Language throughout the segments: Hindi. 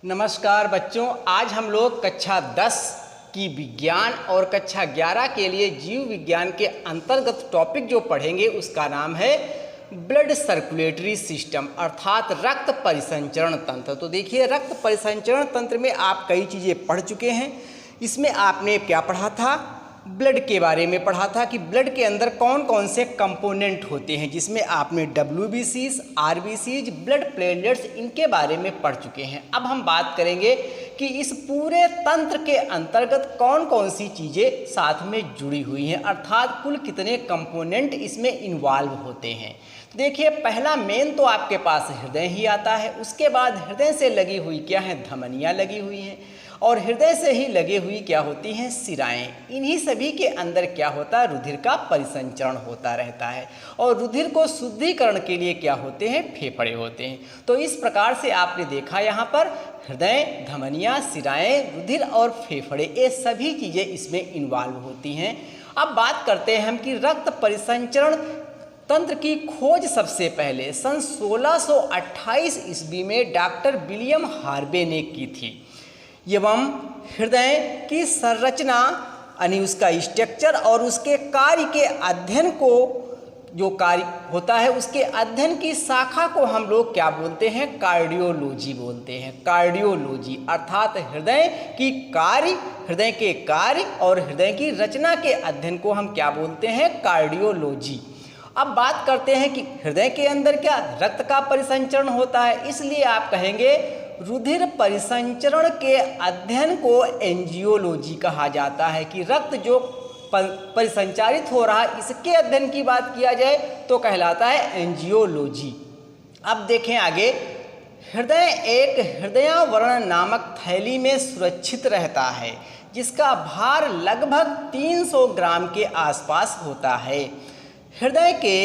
नमस्कार बच्चों, आज हम लोग कक्षा 10 की विज्ञान और कक्षा 11 के लिए जीव विज्ञान के अंतर्गत टॉपिक जो पढ़ेंगे उसका नाम है ब्लड सर्कुलेटरी सिस्टम अर्थात रक्त परिसंचरण तंत्र। तो देखिए, रक्त परिसंचरण तंत्र में आप कई चीज़ें पढ़ चुके हैं। इसमें आपने क्या पढ़ा था? ब्लड के बारे में पढ़ा था कि ब्लड के अंदर कौन कौन से कंपोनेंट होते हैं, जिसमें आपने WBCs, RBCs, ब्लड प्लेटलेट्स इनके बारे में पढ़ चुके हैं। अब हम बात करेंगे कि इस पूरे तंत्र के अंतर्गत कौन कौन सी चीज़ें साथ में जुड़ी हुई हैं, अर्थात कुल कितने कंपोनेंट इसमें इन्वॉल्व होते हैं। तो देखिए, पहला मेन तो आपके पास हृदय ही आता है। उसके बाद हृदय से लगी हुई क्या है? धमनियाँ लगी हुई हैं, और हृदय से ही लगे हुई क्या होती हैं? शिराएँ। इन्हीं सभी के अंदर क्या होता है? रुधिर का परिसंचरण होता रहता है, और रुधिर को शुद्धिकरण के लिए क्या होते हैं? फेफड़े होते हैं। तो इस प्रकार से आपने देखा यहाँ पर हृदय, धमनियाँ, शिराएँ, रुधिर और फेफड़े, ये सभी चीज़ें इसमें इन्वॉल्व होती हैं। अब बात करते हैं हम कि रक्त परिसंचरण तंत्र की खोज सबसे पहले सन 1628 ईस्वी में डॉक्टर विलियम हार्वे ने की थी, एवं हृदय की संरचना यानी उसका स्ट्रक्चर और उसके कार्य के अध्ययन को, जो कार्य होता है उसके अध्ययन की शाखा को हम लोग क्या बोलते हैं? कार्डियोलॉजी बोलते हैं। कार्डियोलॉजी अर्थात हृदय के कार्य और हृदय की रचना के अध्ययन को हम क्या बोलते हैं? कार्डियोलॉजी। अब बात करते हैं कि हृदय के अंदर क्या रक्त का परिसंचरण होता है, इसलिए आप कहेंगे रुधिर परिसंचरण के अध्ययन को एंजियोलॉजी कहा जाता है। कि रक्त जो परिसंचारित हो रहा है इसके अध्ययन की बात किया जाए तो कहलाता है एंजियोलॉजी। अब देखें आगे, हृदय एक हृदयावरण नामक थैली में सुरक्षित रहता है, जिसका भार लगभग 300 ग्राम के आसपास होता है। हृदय के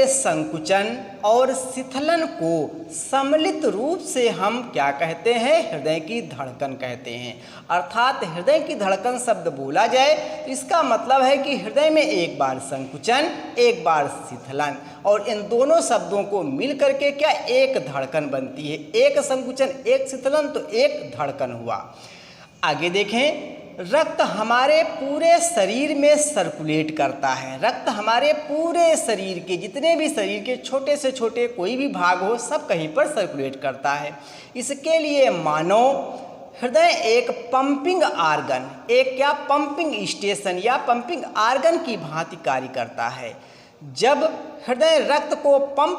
संकुचन और शिथिलन को सम्मिलित रूप से हम क्या कहते हैं? हृदय की धड़कन कहते हैं। अर्थात हृदय की धड़कन शब्द बोला जाए तो इसका मतलब है कि हृदय में एक बार संकुचन, एक बार शिथिलन, और इन दोनों शब्दों को मिल करके क्या एक धड़कन बनती है। एक संकुचन, एक शिथिलन, तो एक धड़कन हुआ। आगे देखें, रक्त हमारे पूरे शरीर में सर्कुलेट करता है। रक्त हमारे पूरे शरीर के, जितने भी शरीर के छोटे से छोटे कोई भी भाग हो, सब कहीं पर सर्कुलेट करता है। इसके लिए मानो हृदय एक पंपिंग आर्गन, एक क्या पंपिंग स्टेशन या पंपिंग आर्गन की भांति कार्य करता है। जब हृदय रक्त को पंप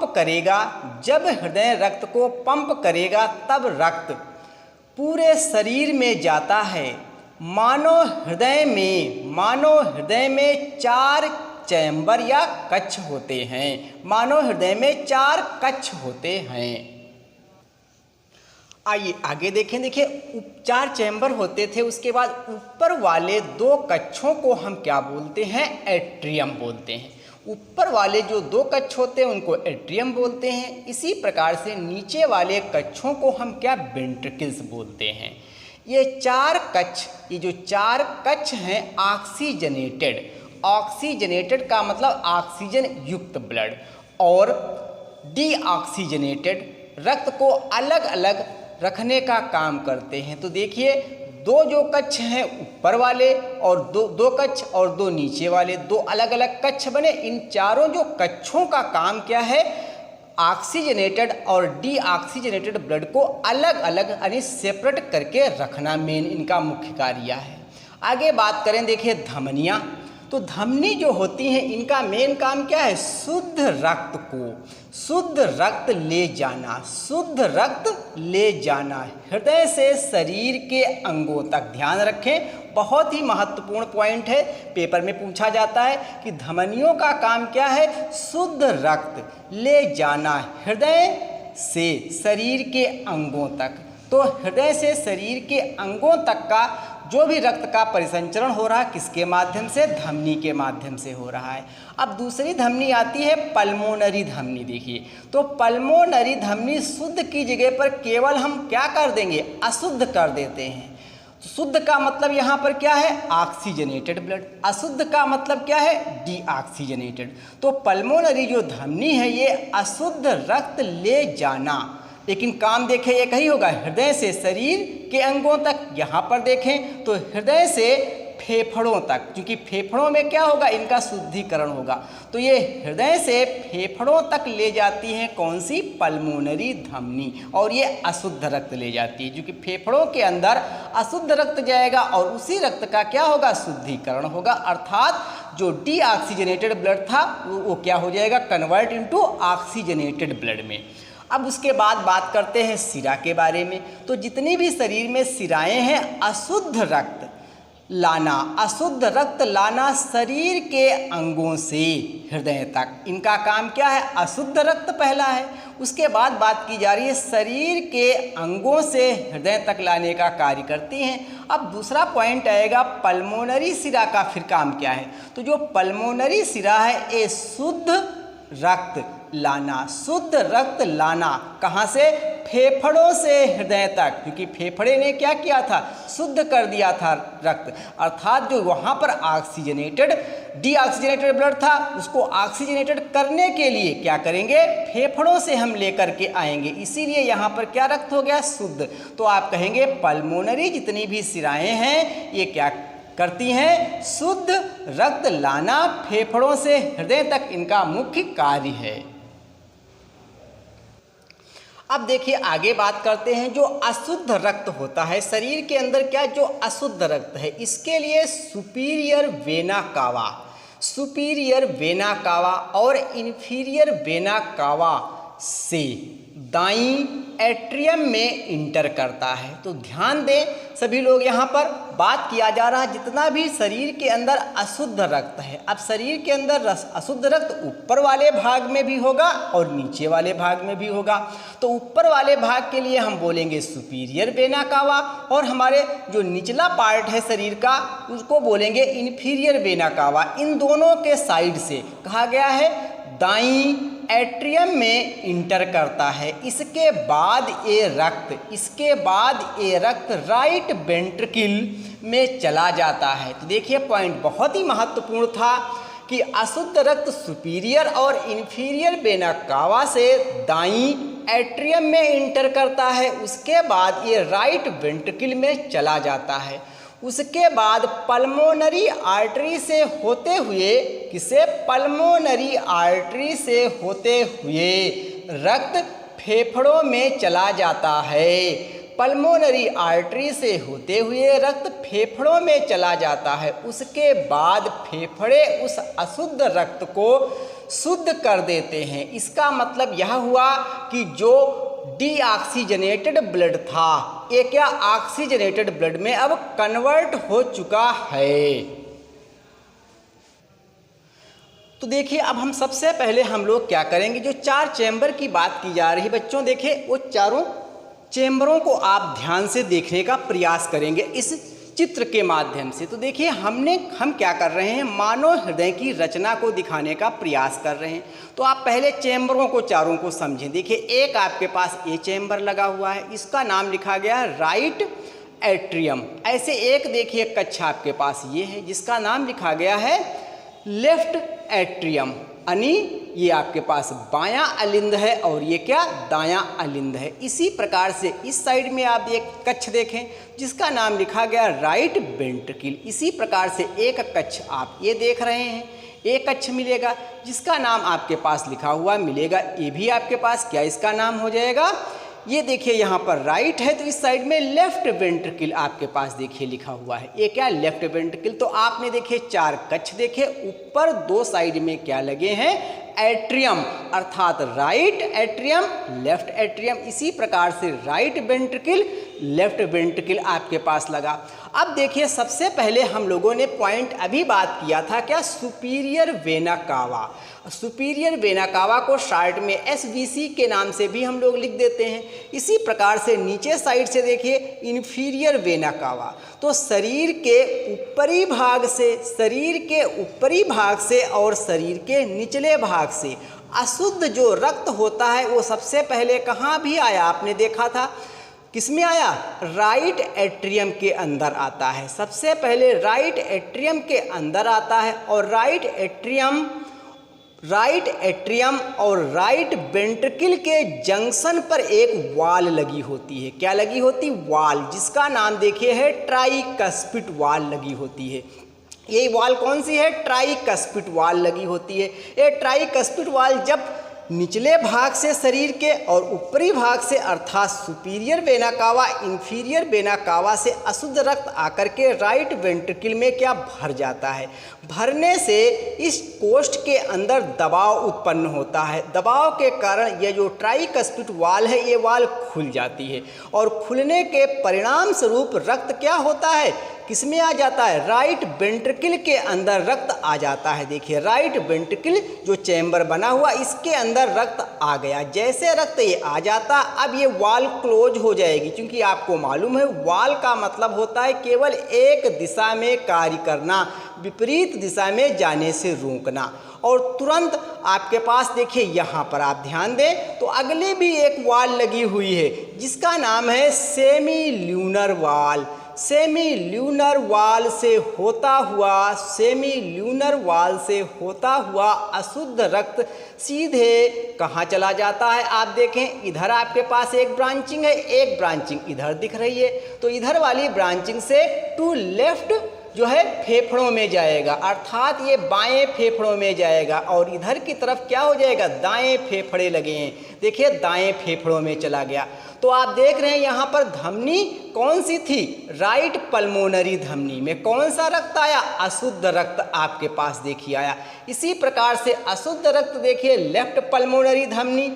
करेगा तब रक्त पूरे शरीर में जाता है। मानो हृदय में 4 चैम्बर या कक्ष होते हैं। मानो हृदय में 4 कक्ष होते हैं। आइए आगे देखें। देखिए, 4 चैम्बर होते थे, उसके बाद ऊपर वाले 2 कक्षों को हम क्या बोलते हैं? एट्रियम बोलते हैं। ऊपर वाले जो 2 कक्ष होते हैं उनको एट्रियम बोलते हैं। इसी प्रकार से नीचे वाले कक्षों को हम क्या? वेंट्रिकल्स बोलते हैं। ये 4 कक्ष हैं ऑक्सीजनेटेड का मतलब ऑक्सीजन युक्त ब्लड, और डीऑक्सीजनेटेड रक्त को अलग अलग रखने का काम करते हैं। तो देखिए, 2 जो कक्ष हैं ऊपर वाले, और दो कक्ष और 2 नीचे वाले, 2 अलग अलग कक्ष बने। इन चारों जो कक्षों का काम क्या है? ऑक्सीजनेटेड और डीऑक्सीजनेटेड ब्लड को अलग अलग यानी सेपरेट करके रखना मेन इनका मुख्य कार्य है। आगे बात करें, देखिए धमनियाँ। तो धमनी जो होती हैं इनका मेन काम क्या है? शुद्ध रक्त ले जाना हृदय से शरीर के अंगों तक। ध्यान रखें, बहुत ही महत्वपूर्ण पॉइंट है, पेपर में पूछा जाता है कि धमनियों का काम क्या है? शुद्ध रक्त ले जाना हृदय से शरीर के अंगों तक। तो हृदय से शरीर के अंगों तक का जो भी रक्त का परिसंचरण हो रहा है किसके माध्यम से? धमनी के माध्यम से हो रहा है। अब दूसरी धमनी आती है पल्मोनरी धमनी। देखिए, तो पल्मोनरी धमनी शुद्ध की जगह पर केवल हम क्या कर देंगे? अशुद्ध कर देते हैं। शुद्ध का मतलब यहाँ पर क्या है? Oxygenated blood. अशुद्ध का मतलब क्या है? डीऑक्सीजनेटेड। तो पल्मोनरी जो धमनी है ये अशुद्ध रक्त ले जाना लेकिन काम देखें एक ही होगा, हृदय से शरीर के अंगों तक। यहाँ पर देखें तो हृदय से फेफड़ों तक, क्योंकि फेफड़ों में क्या होगा, इनका शुद्धिकरण होगा। तो ये हृदय से फेफड़ों तक ले जाती हैं कौन सी, पल्मोनरी धमनी, और ये अशुद्ध रक्त ले जाती है, क्योंकि फेफड़ों के अंदर अशुद्ध रक्त जाएगा और उसी रक्त का क्या होगा, शुद्धिकरण होगा, अर्थात जो डीऑक्सीजनेटेड ब्लड था वो क्या हो जाएगा, कन्वर्ट इनटू ऑक्सीजनेटेड ब्लड में। अब उसके बाद बात करते हैं शिरा के बारे में। तो जितनी भी शरीर में शिराएं हैं, अशुद्ध रक्त लाना शरीर के अंगों से हृदय तक, इनका काम क्या है, अशुद्ध रक्त पहला है। उसके बाद बात की जा रही है शरीर के अंगों से हृदय तक लाने का कार्य करती हैं। अब दूसरा पॉइंट आएगा पल्मोनरी शिरा का फिर काम क्या है। तो जो पल्मोनरी शिरा है, ये शुद्ध रक्त लाना कहाँ से, फेफड़ों से हृदय तक, क्योंकि फेफड़े ने क्या किया था, शुद्ध कर दिया था रक्त, अर्थात जो वहाँ पर डीऑक्सीजनेटेड ब्लड था उसको ऑक्सीजनेटेड करने के लिए क्या करेंगे, फेफड़ों से हम लेकर के आएंगे, इसीलिए यहाँ पर क्या रक्त हो गया, शुद्ध। तो आप कहेंगे पल्मोनरी जितनी भी शिराएं हैं ये क्या करती हैं, शुद्ध रक्त लाना फेफड़ों से हृदय तक, इनका मुख्य कार्य है। अब देखिए आगे बात करते हैं, जो अशुद्ध रक्त होता है शरीर के अंदर, क्या जो अशुद्ध रक्त है, इसके लिए सुपीरियर वेना कावा और इन्फीरियर वेना कावा से दाईं एट्रियम में इंटर करता है। तो ध्यान दें सभी लोग, यहाँ पर बात किया जा रहा है जितना भी शरीर के अंदर अशुद्ध रक्त है। अब शरीर के अंदर अशुद्ध रक्त ऊपर वाले भाग में भी होगा और नीचे वाले भाग में भी होगा। तो ऊपर वाले भाग के लिए हम बोलेंगे सुपीरियर वेना कावा, और हमारे जो निचला पार्ट है शरीर का उसको बोलेंगे इन्फीरियर वेना कावा। इन दोनों के साइड से कहा गया है दाईं एट्रियम में इंटर करता है। इसके बाद ये रक्त राइट वेंट्रिकल में चला जाता है। तो देखिए पॉइंट बहुत ही महत्वपूर्ण था कि अशुद्ध रक्त सुपीरियर और इन्फीरियर वेना कावा से दाईं एट्रियम में इंटर करता है, उसके बाद ये राइट वेंट्रिकल में चला जाता है। उसके बाद पल्मोनरी आर्टरी से होते हुए पल्मोनरी आर्टरी से होते हुए रक्त फेफड़ों में चला जाता है। पल्मोनरी आर्टरी से होते हुए रक्त फेफड़ों में चला जाता है। उसके बाद फेफड़े उस अशुद्ध रक्त को शुद्ध कर देते हैं। इसका मतलब यह हुआ कि जो डीऑक्सीजनेटेड ब्लड था ये क्या ऑक्सीजनेटेड ब्लड में अब कन्वर्ट हो चुका है। तो देखिए अब हम सबसे पहले हम लोग क्या करेंगे, जो 4 चैम्बर की बात की जा रही है बच्चों, देखिए वो चारों चैम्बरों को आप ध्यान से देखने का प्रयास करेंगे इस चित्र के माध्यम से। तो देखिए हम क्या कर रहे हैं, मानव हृदय की रचना को दिखाने का प्रयास कर रहे हैं। तो आप पहले चैम्बरों को चारों को समझें। देखिए एक आपके पास ये चैम्बर लगा हुआ है, इसका नाम लिखा गया है राइट एट्रियम। ऐसे एक देखिए कक्ष आपके पास ये है जिसका नाम लिखा गया है लेफ्ट एट्रियम, यानी ये आपके पास बायां अलिंद है और ये क्या दायां अलिंद है। इसी प्रकार से इस साइड में आप एक कक्ष देखें जिसका नाम लिखा गया राइट वेंट्रिकल। इसी प्रकार से एक कक्ष आप ये देख रहे हैं, एक कक्ष मिलेगा जिसका नाम आपके पास लिखा हुआ मिलेगा, ये भी आपके पास क्या इसका नाम हो जाएगा, ये देखिए यहाँ पर राइट है तो इस साइड में लेफ्ट वेंट्रिकल आपके पास देखिए लिखा हुआ है, ये क्या लेफ्ट वेंट्रिकल। तो आपने देखिए 4 कक्ष देखे, ऊपर 2 साइड में क्या लगे हैं एट्रियम, अर्थात राइट एट्रियम लेफ्ट एट्रियम। इसी प्रकार से राइट वेंट्रिकल लेफ्ट वेंट्रिकल आपके पास लगा। अब देखिए सबसे पहले हम लोगों ने पॉइंट अभी बात किया था क्या, superior vena cava. Superior vena cava को शॉर्ट में SVC के नाम से भी हम लोग लिख देते हैं। इसी प्रकार से नीचे साइड से देखिए इन्फीरियर वेना कावा। तो शरीर के ऊपरी भाग से और शरीर के निचले भाग से अशुद्ध जो रक्त होता है वो सबसे पहले कहाँ भी आया, आपने देखा था किसमें आया, राइट एट्रियम के अंदर आता है। सबसे पहले राइट एट्रियम के अंदर आता है और राइट राइट एट्रियम और राइट वेंट्रिकल के जंक्शन पर एक वाल लगी होती है। क्या लगी होती? वाल, जिसका नाम देखिए है ट्राइकस्पिड वाल लगी होती है। ये वाल कौन सी है? ट्राइकस्पिड वाल लगी होती है। ये ट्राइकस्पिड वाल जब निचले भाग से शरीर के और ऊपरी भाग से अर्थात superior vena cava inferior vena cava से अशुद्ध रक्त आकर के राइट वेंट्रिकल में क्या भर जाता है। भरने से इस कोष्ठ के अंदर दबाव उत्पन्न होता है। दबाव के कारण यह जो ट्राइकस्पिड वाल है ये वाल खुल जाती है और खुलने के परिणाम स्वरूप रक्त क्या होता है? किसमें आ जाता है? राइट वेंट्रिकल के अंदर रक्त आ जाता है। देखिए राइट वेंट्रिकल जो चैम्बर बना हुआ इसके अंदर रक्त आ गया। जैसे रक्त ये आ जाता अब ये वाल क्लोज हो जाएगी, क्योंकि आपको मालूम है वाल का मतलब होता है केवल एक दिशा में कार्य करना, विपरीत दिशा में जाने से रोकना। और तुरंत आपके पास देखिए यहाँ पर आप ध्यान दें तो अगले भी एक वाल लगी हुई है जिसका नाम है सेमी ल्यूनर वाल। सेमी ल्यूनर वाल से होता हुआ अशुद्ध रक्त सीधे कहाँ चला जाता है? आप देखें इधर आपके पास एक ब्रांचिंग है, एक ब्रांचिंग इधर दिख रही है, तो इधर वाली ब्रांचिंग से टू लेफ्ट जो है फेफड़ों में जाएगा, अर्थात ये बाएं फेफड़ों में जाएगा और इधर की तरफ क्या हो जाएगा? दाएं फेफड़े लगे हैं। देखिए दाएं फेफड़ों में चला गया। तो आप देख रहे हैं यहाँ पर धमनी कौन सी थी? राइट पल्मोनरी धमनी में कौन सा रक्त आया? अशुद्ध रक्त आपके पास देखिए आया। इसी प्रकार से अशुद्ध रक्त देखिए लेफ्ट पल्मोनरी धमनी,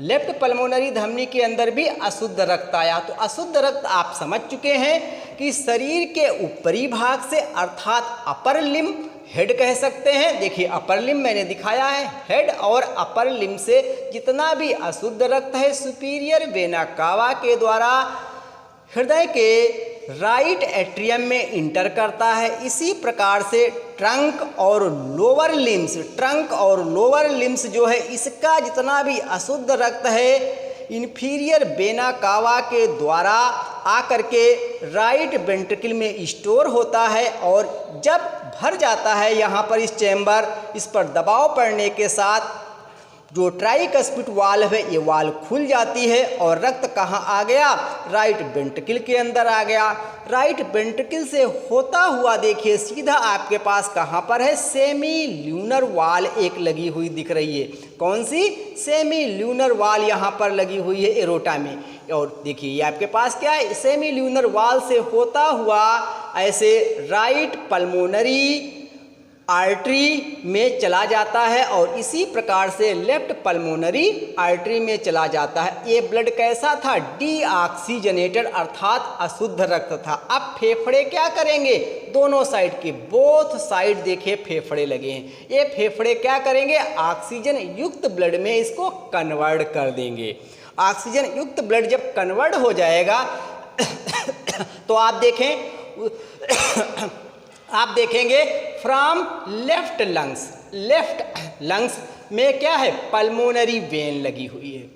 लेफ्ट पल्मोनरी धमनी के अंदर भी अशुद्ध रक्त आया। तो अशुद्ध रक्त आप समझ चुके हैं कि शरीर के ऊपरी भाग से अर्थात अपर लिम्ब, हेड कह सकते हैं। देखिए अपर लिम्ब मैंने दिखाया है, हेड और अपर लिम्ब से जितना भी अशुद्ध रक्त है सुपीरियर वेना कावा के द्वारा हृदय के राइट एट्रियम में इंटर करता है। इसी प्रकार से ट्रंक और लोअर लिम्स जो है इसका जितना भी अशुद्ध रक्त है इंफीरियर वेना कावा के द्वारा आकर के राइट वेंट्रिकल में स्टोर होता है और जब भर जाता है यहाँ पर इस चैम्बर, इस पर दबाव पड़ने के साथ जो ट्राइकस्पिड वाल्व है ये वाल्व खुल जाती है और रक्त कहाँ आ गया? राइट वेंट्रिकल के अंदर आ गया। राइट वेंट्रिकल से होता हुआ देखिए सीधा आपके पास कहाँ पर है? सेमी ल्यूनर वाल एक लगी हुई दिख रही है। कौन सी? सेमी ल्यूनर वाल यहाँ पर लगी हुई है एरोटा में। और देखिए ये आपके पास क्या है? सेमी ल्यूनर वाल से होता हुआ ऐसे राइट पल्मोनरी आर्टरी में चला जाता है और इसी प्रकार से लेफ्ट पल्मोनरी आर्टरी में चला जाता है। ये ब्लड कैसा था? डीऑक्सीजनेटेड अर्थात अशुद्ध रक्त था। अब फेफड़े क्या करेंगे? दोनों साइड के बोथ साइड देखिए फेफड़े लगे हैं। ये फेफड़े क्या करेंगे? ऑक्सीजन युक्त ब्लड में इसको कन्वर्ट कर देंगे। ऑक्सीजन युक्त ब्लड जब कन्वर्ट हो जाएगा तो आप देखेंगे फ्रॉम लेफ्ट लंग्स में क्या है? पल्मोनरी वेन लगी हुई है।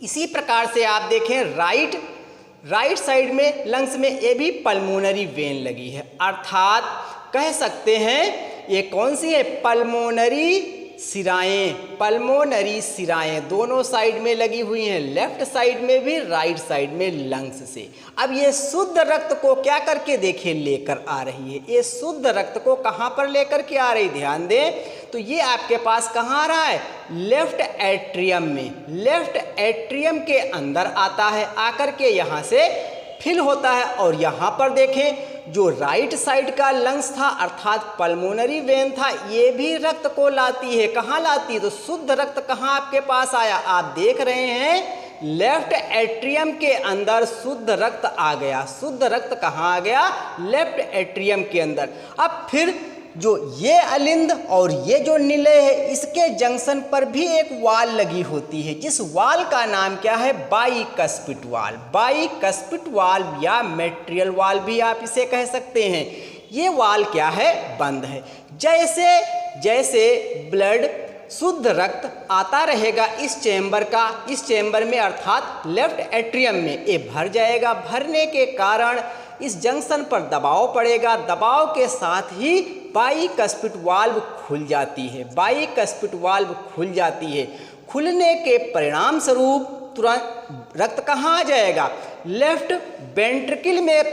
इसी प्रकार से आप देखें राइट साइड में लंग्स में ये भी पल्मोनरी वेन लगी है, अर्थात कह सकते हैं ये कौन सी है? पल्मोनरी सिराएं दोनों साइड में लगी हुई हैं, लेफ्ट साइड में भी राइट साइड में लंग्स से। अब ये शुद्ध रक्त को क्या करके देखिए लेकर आ रही है। ये शुद्ध रक्त को कहाँ पर लेकर के आ रही? ध्यान दें तो ये आपके पास कहाँ आ रहा है? लेफ्ट एट्रियम में, लेफ्ट एट्रियम के अंदर आता है, आकर के यहाँ से फिल होता है और यहाँ पर देखें जो राइट साइड का लंग्स था अर्थात पल्मोनरी वेन था ये भी रक्त को लाती है। कहाँ लाती है? तो शुद्ध रक्त कहाँ आपके पास आया? आप देख रहे हैं लेफ्ट एट्रियम के अंदर शुद्ध रक्त आ गया। शुद्ध रक्त कहाँ आ गया? लेफ्ट एट्रियम के अंदर। अब फिर जो ये अलिंद और ये जो निलय है इसके जंक्शन पर भी एक वाल लगी होती है, जिस वाल का नाम क्या है? बाइकस्पिड वाल। बाइकस्पिड वाल या मेट्रियल वाल भी आप इसे कह सकते हैं। ये वाल क्या है? बंद है। जैसे जैसे ब्लड शुद्ध रक्त आता रहेगा इस चेंबर में अर्थात लेफ्ट एट्रियम में, ये भर जाएगा। भरने के कारण इस जंक्शन पर दबाव पड़ेगा, दबाव के साथ ही बाइकस्पिड वाल्व खुल जाती है। बाइकस्पिड वाल्व खुल जाती है। खुलने के परिणाम स्वरूप तुरंत रक्त कहाँ आ जाएगा? लेफ्ट वेंट्रिकल में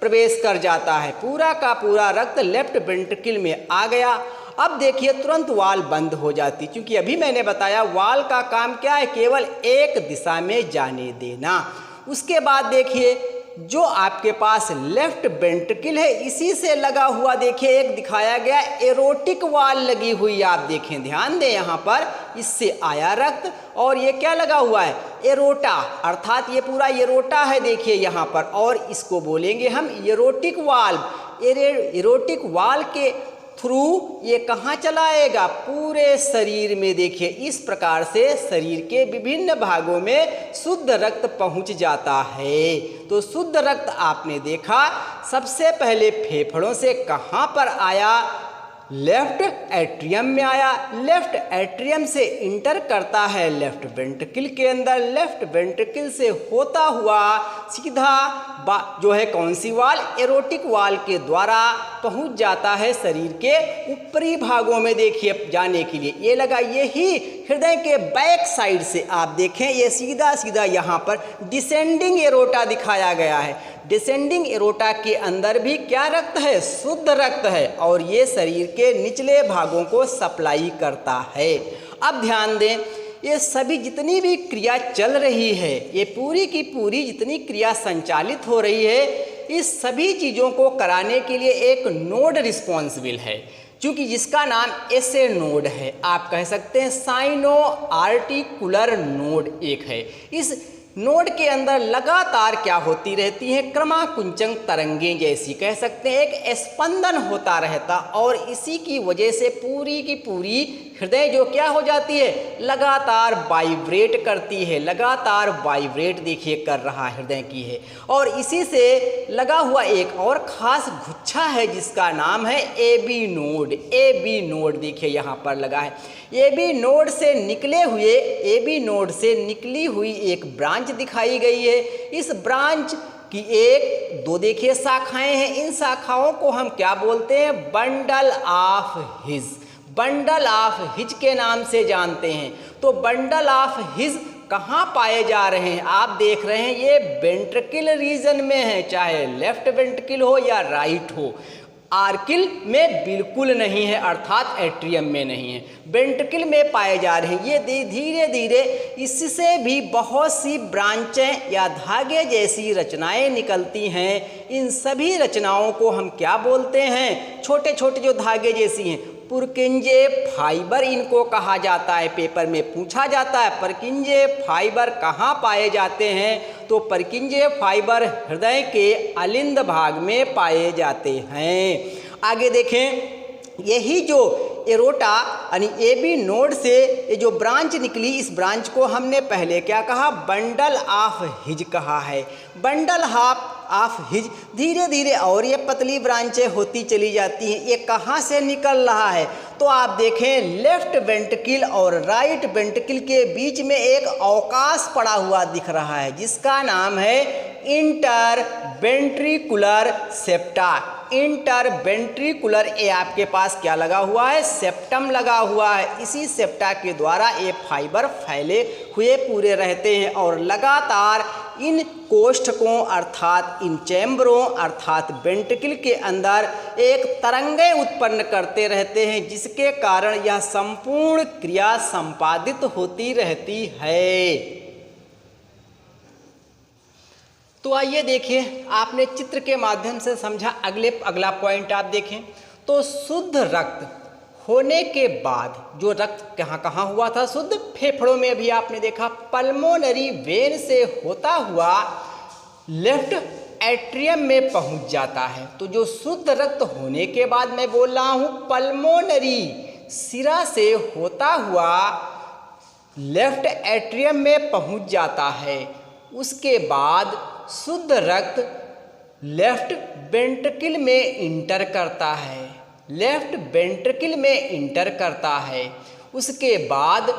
प्रवेश कर जाता है। पूरा का पूरा रक्त लेफ्ट वेंट्रिकल में आ गया। अब देखिए तुरंत वाल्व बंद हो जाती, क्योंकि अभी मैंने बताया वाल्व का काम क्या है? केवल एक दिशा में जाने देना। उसके बाद देखिए जो आपके पास लेफ्ट वेंट्रिकल है इसी से लगा हुआ देखिए एक दिखाया गया एरोटिक वाल लगी हुई, आप देखें ध्यान दें यहाँ पर, इससे आया रक्त और ये क्या लगा हुआ है? एरोटा, अर्थात ये पूरा एरोटा है देखिए यहाँ पर, और इसको बोलेंगे हम एरोटिक वाल्व। एरोटिक वाल्व के थ्रू ये कहाँ चलाएगा? पूरे शरीर में। देखिए इस प्रकार से शरीर के विभिन्न भागों में शुद्ध रक्त पहुँच जाता है। तो शुद्ध रक्त आपने देखा सबसे पहले फेफड़ों से कहाँ पर आया? लेफ्ट एट्रियम में आया। लेफ्ट एट्रियम से इंटर करता है लेफ्ट वेंट्रिकल के अंदर। लेफ्ट वेंट्रिकल से होता हुआ सीधा जो है कौन सी वाल? एरोटिक वाल के द्वारा पहुंच जाता है शरीर के ऊपरी भागों में। देखिए जाने के लिए ये लगा, यही हृदय के बैक साइड से आप देखें ये सीधा सीधा यहाँ पर डिसेंडिंग एरोटा दिखाया गया है। डिसेंडिंग एरोटा के अंदर भी क्या रक्त है? शुद्ध रक्त है, और ये शरीर के निचले भागों को सप्लाई करता है। अब ध्यान दें, ये सभी जितनी भी क्रिया चल रही है, ये पूरी की पूरी जितनी क्रिया संचालित हो रही है, इस सभी चीज़ों को कराने के लिए एक नोड रिस्पॉन्सिबल है, क्योंकि जिसका नाम एसे नोड है। आप कह सकते हैं साइनो आर्टिकुलर नोड एक है। इस नोड के अंदर लगातार क्या होती रहती है? क्रमाकुंचन तरंगें जैसी, कह सकते हैं एक स्पंदन होता रहता, और इसी की वजह से पूरी की पूरी हृदय जो क्या हो जाती है? लगातार वाइब्रेट करती है। लगातार वाइब्रेट देखिए कर रहा हृदय की है। और इसी से लगा हुआ एक और ख़ास गुच्छा है जिसका नाम है एबी नोड। एबी नोड देखिए यहाँ पर लगा है। एबी नोड से निकली हुई एक ब्रांच दिखाई गई है। इस ब्रांच की एक दो देखिए शाखाएं हैं। इन शाखाओं को हम क्या बोलते हैं? Bundle of his. Bundle of his के नाम से जानते हैं। तो बंडल ऑफ हिज कहाँ पाए जा रहे हैं? आप देख रहे हैं ये वेंट्रिकल रीजन में है, चाहे लेफ्ट वेंट्रिकल हो या राइट हो। आर्किल में बिल्कुल नहीं है, अर्थात एट्रियम में नहीं है, वेंट्रिकल में पाए जा रहे हैं। ये धीरे धीरे इससे भी बहुत सी ब्रांचें या धागे जैसी रचनाएं निकलती हैं। इन सभी रचनाओं को हम क्या बोलते हैं? छोटे छोटे जो धागे जैसी हैं, पुरकिंजे फाइबर इनको कहा जाता है। पेपर में पूछा जाता है परकिंजे फाइबर कहाँ पाए जाते हैं? तो परकिंजे फाइबर हृदय के अलिंद भाग में पाए जाते हैं। आगे देखें, यही जो एरोटा यानी एबी नोड से ये जो ब्रांच निकली, इस ब्रांच को हमने पहले क्या कहा? बंडल ऑफ हिज कहा है। बंडल ऑफ हिज धीरे धीरे और ये पतली ब्रांचें होती चली जाती हैं। ये कहाँ से निकल रहा है? तो आप देखें लेफ्ट वेंट्रिकल और राइट वेंट्रिकल के बीच में एक अवकाश पड़ा हुआ दिख रहा है जिसका नाम है inter ventricular septa. Inter ventricular, ये आपके पास क्या लगा हुआ है? सेप्टम लगा हुआ है। इसी सेप्टा के द्वारा ये फाइबर फैले हुए पूरे रहते हैं और लगातार इन कोष्ठकों अर्थात इन चैम्बरों अर्थात वेंट्रिकल के अंदर एक तरंगें उत्पन्न करते रहते हैं, जिसके कारण यह संपूर्ण क्रिया संपादित होती रहती है। तो आइए देखिए, आपने चित्र के माध्यम से समझा। अगला पॉइंट आप देखें तो शुद्ध रक्त होने के बाद जो रक्त कहाँ कहाँ हुआ था? शुद्ध फेफड़ों में। अभी आपने देखा पल्मोनरी वेन से होता हुआ लेफ्ट एट्रियम में पहुँच जाता है। तो जो शुद्ध रक्त होने के बाद मैं बोल रहा हूँ पल्मोनरी सिरा से होता हुआ लेफ्ट एट्रियम में पहुँच जाता है। उसके बाद शुद्ध रक्त लेफ्ट वेंट्रिकल में इंटर करता है। लेफ्ट वेंट्रिकल में इंटर करता है। उसके बाद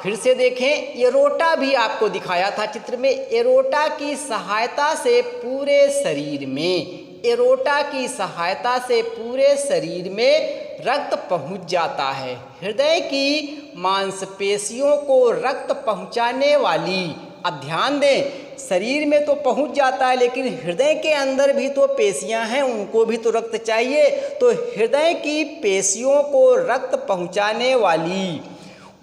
फिर से देखें, एरोटा भी आपको दिखाया था चित्र में। एरोटा की सहायता से पूरे शरीर में एरोटा की सहायता से पूरे शरीर में रक्त पहुंच जाता है। हृदय की मांसपेशियों को रक्त पहुंचाने वाली, अब ध्यान दें, शरीर में तो पहुंच जाता है लेकिन हृदय के अंदर भी तो पेशियां हैं, उनको भी तो रक्त चाहिए। तो हृदय की पेशियों को रक्त पहुंचाने वाली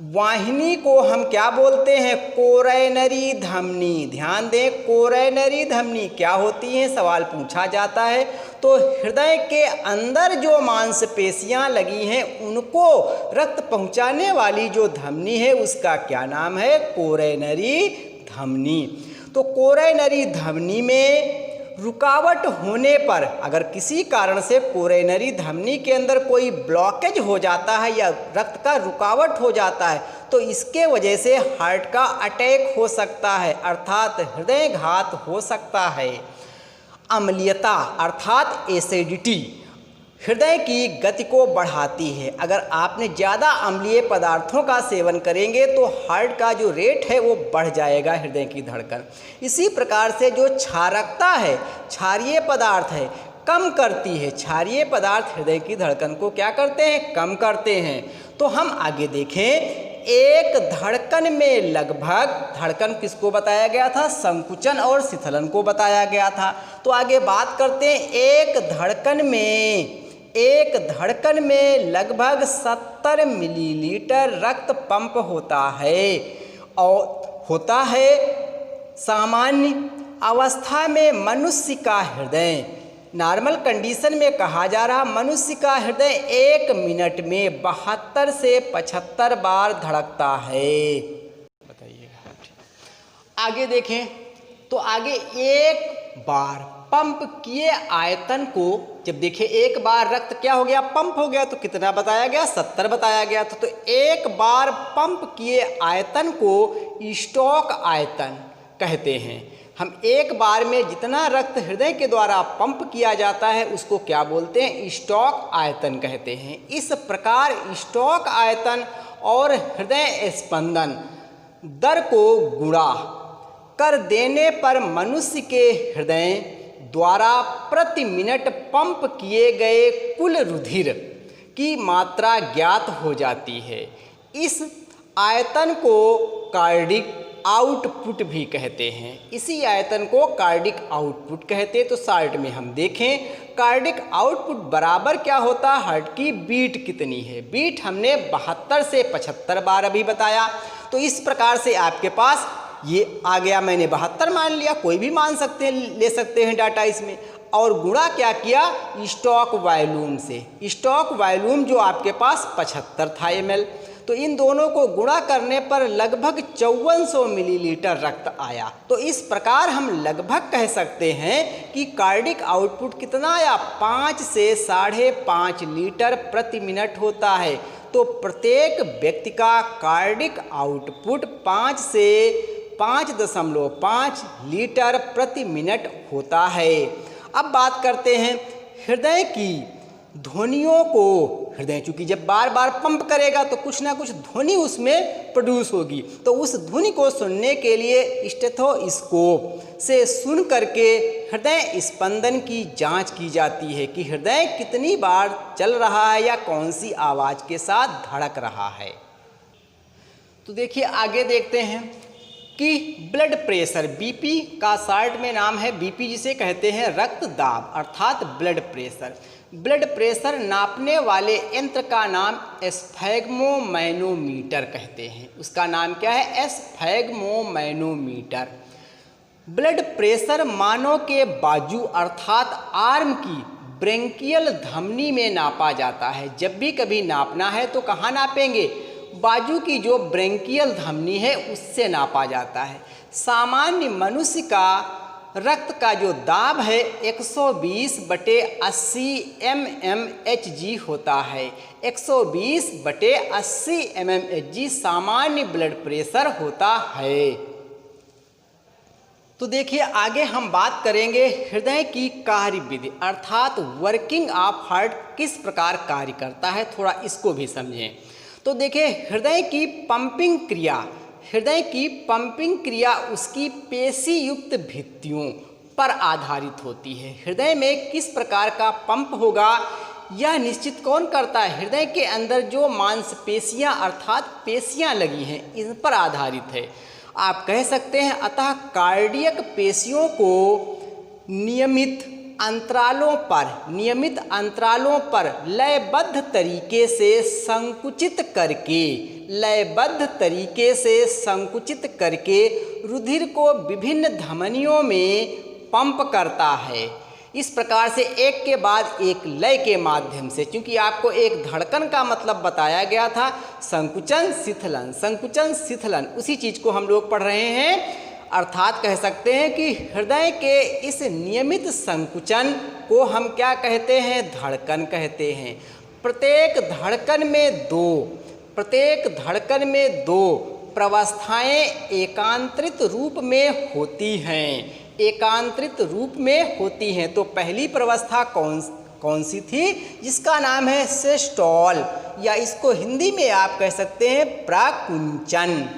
वाहिनी को हम क्या बोलते हैं? कोरोनरी धमनी। ध्यान दें, कोरोनरी धमनी क्या होती है, सवाल पूछा जाता है। तो हृदय के अंदर जो मांसपेशियां लगी हैं उनको रक्त पहुंचाने वाली जो धमनी है उसका क्या नाम है? कोरोनरी धमनी। तो कोरोनरी धमनी में रुकावट होने पर, अगर किसी कारण से कोरोनरी धमनी के अंदर कोई ब्लॉकेज हो जाता है या रक्त का रुकावट हो जाता है तो इसके वजह से हार्ट का अटैक हो सकता है, अर्थात हृदय घात हो सकता है। अम्लीयता अर्थात एसिडिटी हृदय की गति को बढ़ाती है। अगर आपने ज़्यादा अम्लीय पदार्थों का सेवन करेंगे तो हार्ट का जो रेट है वो बढ़ जाएगा, हृदय की धड़कन। इसी प्रकार से जो क्षारकता है, क्षारीय पदार्थ है, कम करती है। क्षारीय पदार्थ हृदय की धड़कन को क्या करते हैं? कम करते हैं। तो हम आगे देखें, एक धड़कन में लगभग, धड़कन किसको बताया गया था? संकुचन और शिथिलन को बताया गया था। तो आगे बात करते हैं, एक धड़कन में लगभग 70 मिलीलीटर रक्त पंप होता है और होता है। सामान्य अवस्था में मनुष्य का हृदय, नॉर्मल कंडीशन में कहा जा रहा, मनुष्य का हृदय 1 मिनट में 72 से 75 बार धड़कता है। बताइएगा। आगे देखें तो आगे एक बार पंप किए आयतन को, जब देखें एक बार रक्त क्या हो गया? पंप हो गया। तो कितना बताया गया? 70 बताया गया था। तो एक बार पंप किए आयतन को स्टॉक आयतन कहते हैं। हम एक बार में जितना रक्त हृदय के द्वारा पंप किया जाता है उसको क्या बोलते हैं? स्टॉक आयतन कहते हैं। इस प्रकार स्टॉक आयतन और हृदय स्पंदन दर को गुणा कर देने पर मनुष्य के हृदय द्वारा प्रति मिनट पंप किए गए कुल रुधिर की मात्रा ज्ञात हो जाती है। इस आयतन को कार्डिक आउटपुट भी कहते हैं। इसी आयतन को कार्डिक आउटपुट कहते हैं। तो शॉर्ट में हम देखें, कार्डिक आउटपुट बराबर क्या होता है? हार्ट की बीट कितनी है? बीट हमने 72 से 75 बार अभी बताया। तो इस प्रकार से आपके पास ये आ गया, मैंने 72 मान लिया, कोई भी मान सकते हैं, ले सकते हैं डाटा इसमें। और गुणा क्या किया? स्टॉक वॉल्यूम से। स्टॉक वॉल्यूम जो आपके पास 75 था ml, तो इन दोनों को गुणा करने पर लगभग 5400 मिलीलीटर रक्त आया। तो इस प्रकार हम लगभग कह सकते हैं कि कार्डिक आउटपुट कितना आया? 5 से 5.5 लीटर प्रति मिनट होता है। तो प्रत्येक व्यक्ति का कार्डिक आउटपुट 5 से 5.5 लीटर प्रति मिनट होता है। अब बात करते हैं हृदय की ध्वनियों को। हृदय चूंकि जब बार बार पंप करेगा तो कुछ ना कुछ ध्वनि उसमें प्रोड्यूस होगी। तो उस ध्वनि को सुनने के लिए स्टेथोस्कोप से सुन करके हृदय स्पंदन की जांच की जाती है कि हृदय कितनी बार चल रहा है या कौन सी आवाज़ के साथ धड़क रहा है। तो देखिए आगे देखते हैं कि ब्लड प्रेशर, बीपी का शॉर्ट में नाम है, बीपी जिसे कहते हैं रक्तदाब अर्थात ब्लड प्रेशर। ब्लड प्रेशर नापने वाले यंत्र का नाम स्फैग्मोमैनोमीटर कहते हैं। उसका नाम क्या है? स्फैग्मोमैनोमीटर। ब्लड प्रेशर मानव के बाजू अर्थात आर्म की ब्रेंकियल धमनी में नापा जाता है। जब भी कभी नापना है तो कहाँ नापेंगे? बाजू की जो ब्रेंकियल धमनी है उससे नापा जाता है। सामान्य मनुष्य का रक्त का जो दाब है 120/80 mmHg होता है। 120/80 mmHg सामान्य ब्लड प्रेशर होता है। तो देखिए आगे हम बात करेंगे हृदय की कार्यविधि अर्थात वर्किंग ऑफ हार्ट किस प्रकार कार्य करता है, थोड़ा इसको भी समझें। तो देखिए हृदय की पंपिंग क्रिया उसकी पेशी युक्त भित्तियों पर आधारित होती है। हृदय में किस प्रकार का पंप होगा यह निश्चित कौन करता है? हृदय के अंदर जो मांसपेशियां अर्थात पेशियां लगी हैं इन पर आधारित है। आप कह सकते हैं अतः कार्डियक पेशियों को नियमित अंतरालों पर लयबद्ध तरीके से संकुचित करके रुधिर को विभिन्न धमनियों में पंप करता है। इस प्रकार से एक के बाद एक लय के माध्यम से, क्योंकि आपको एक धड़कन का मतलब बताया गया था, संकुचन शिथिलन, उसी चीज को हम लोग पढ़ रहे हैं। अर्थात कह सकते हैं कि हृदय के इस नियमित संकुचन को हम क्या कहते हैं? धड़कन कहते हैं। प्रत्येक धड़कन में दो प्रवस्थाएं एकांतरित रूप में होती हैं। तो पहली प्रवस्था कौन सी थी? जिसका नाम है सिस्टोल, या इसको हिंदी में आप कह सकते हैं प्रकुंचन।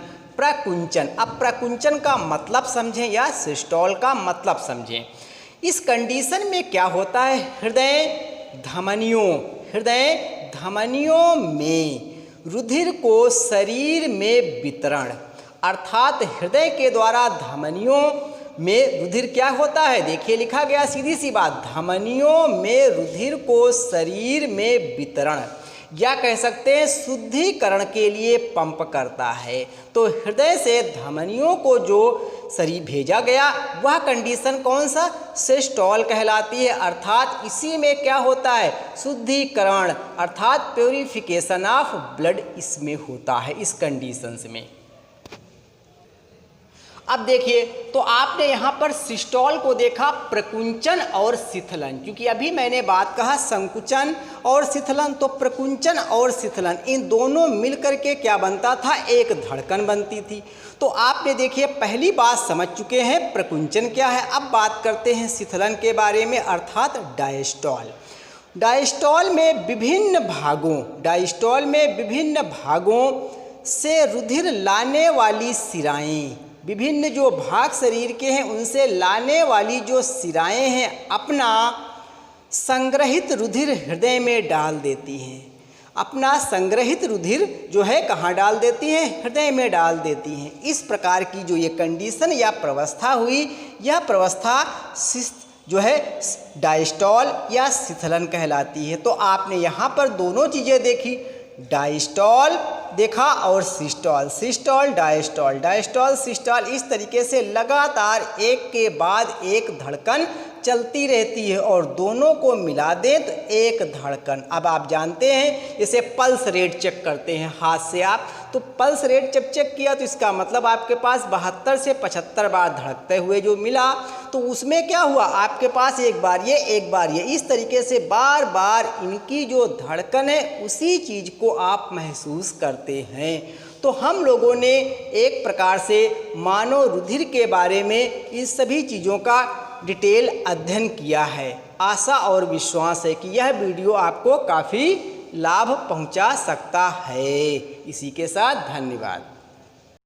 अब प्रकुंचन का मतलब समझें या सिस्टोल का मतलब समझें। इस कंडीशन में क्या होता है? हृदय धमनियों में रुधिर को शरीर में वितरण, अर्थात हृदय के द्वारा धमनियों में रुधिर क्या होता है? देखिए लिखा गया, सीधी सी बात, धमनियों में रुधिर को शरीर में वितरण या कह सकते हैं शुद्धिकरण के लिए पंप करता है। तो हृदय से धमनियों को जो शरीर भेजा गया वह कंडीशन कौन सा? सिस्टोल कहलाती है। अर्थात इसी में क्या होता है? शुद्धिकरण अर्थात प्योरिफिकेशन ऑफ ब्लड इसमें होता है, इस कंडीशंस में। अब देखिए, तो आपने यहाँ पर सिस्टोल को देखा, प्रकुंचन और शिथिलन, क्योंकि अभी मैंने बात कहा संकुचन और शिथिलन, तो प्रकुंचन और शिथिलन इन दोनों मिलकर के क्या बनता था? एक धड़कन बनती थी। तो आपने देखिए पहली बात समझ चुके हैं प्रकुंचन क्या है। अब बात करते हैं शिथिलन के बारे में, अर्थात डायस्टोल। डायस्टोल में विभिन्न भागों से रुधिर लाने वाली शिराएं, विभिन्न जो भाग शरीर के हैं उनसे लाने वाली जो शिराएं हैं अपना संग्रहित रुधिर हृदय में डाल देती हैं। अपना संग्रहित रुधिर जो है कहाँ डाल देती हैं? हृदय में डाल देती हैं। इस प्रकार की जो ये कंडीशन या प्रवस्था हुई, यह प्रवस्था जो है डायस्टोल या शिथिलन कहलाती है। तो आपने यहाँ पर दोनों चीज़ें देखी, डायस्टोल देखा और सिस्टोल डायस्टोल सिस्टोल, इस तरीके से लगातार एक के बाद एक धड़कन चलती रहती है और दोनों को मिला दें तो एक धड़कन। अब आप जानते हैं जैसे पल्स रेट चेक करते हैं हाथ से आप, तो पल्स रेट जब चेक किया तो इसका मतलब आपके पास 72 से 75 बार धड़कते हुए जो मिला, तो उसमें क्या हुआ? आपके पास एक बार ये, इस तरीके से बार बार इनकी जो धड़कन है उसी चीज़ को आप महसूस करते हैं। तो हम लोगों ने एक प्रकार से मानव रुधिर के बारे में इन सभी चीज़ों का डिटेल अध्ययन किया है। आशा और विश्वास है कि यह वीडियो आपको काफ़ी लाभ पहुंचा सकता है। इसी के साथ धन्यवाद।